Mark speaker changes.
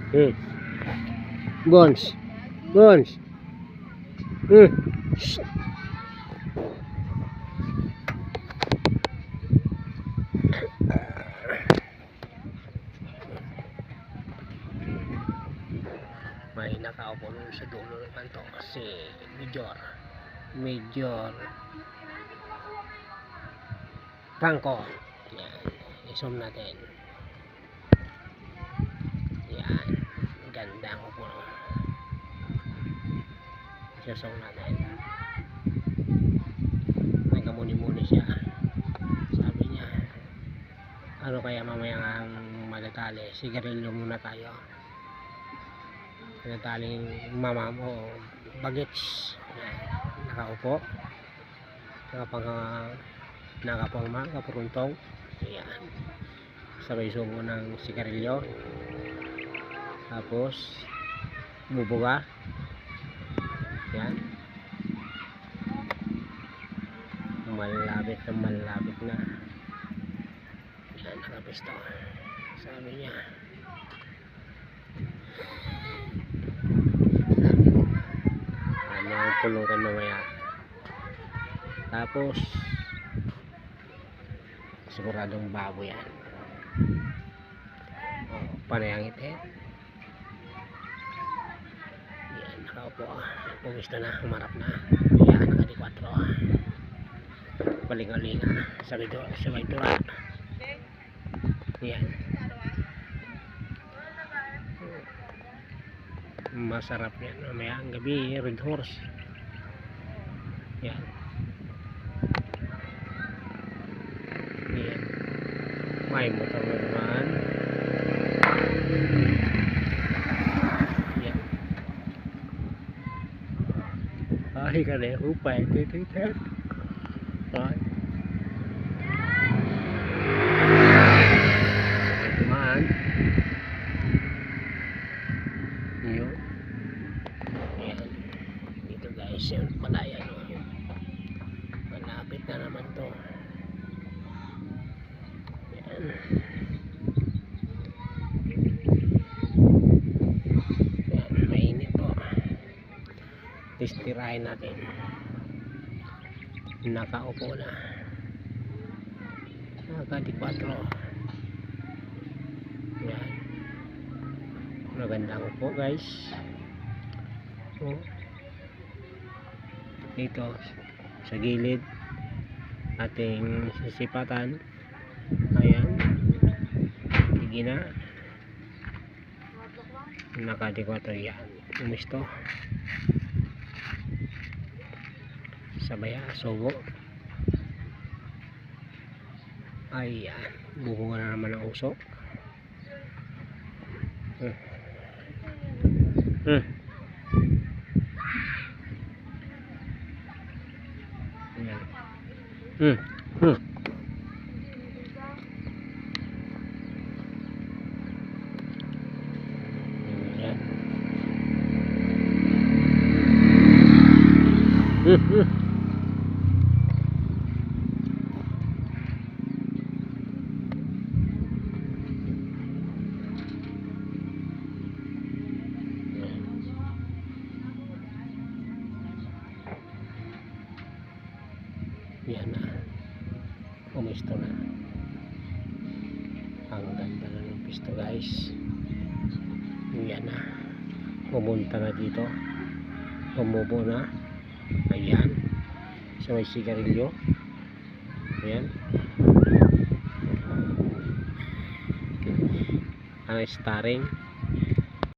Speaker 1: Hmm. Bones. Bones. Shh. May nakaupo nun sa dulo ng kanto si Major Franco. Yan, i-zoom natin. Yan, ganda ang upo. I-zoom natin. Nagkamuni-muni siya. Sabi niya, ano kaya mamaya ang madatali, sigarilyo muna tayo. Nataling mama mo bagets. Nakaupo nakapangma kapuruntong. Ayan, sabay sumo ng sigarilyo, tapos bubuga. Yan, malapit na. Yan, nakapisto. Sabi niya, ang pulutan mamaya. Tapos siguradong babo yan. Panay ang itin. Yan, nakaupo. Pumisto na, humarap na. Yan, nakadi-4. Palingalinga. Sabay tura. Yan, masarap yan mamaya ang gabi. Red Horse. Yan. Yan, may motor na naman. Yan, ay ka na upay. Ay naman yun. Yan, dito guys yung palayan. Malapit na naman to. Yan, yan, mainit po. Tistirahin natin. Nakaupo na, nakadi-4. Yan, magandang upo guys. Dito sa gilid ating sisipatan. Ayan, sige na, nakadi-4. Yan, umisto. Sabay subo. Ayan, buko na naman ang usok. Ayan. Ayan. Yan na, pumisto na. Ang ganda na ng pisto guys. Yan na, pumunta na dito, pumubo na. Ayan, so may sigarilyo. Ayan, ang starring.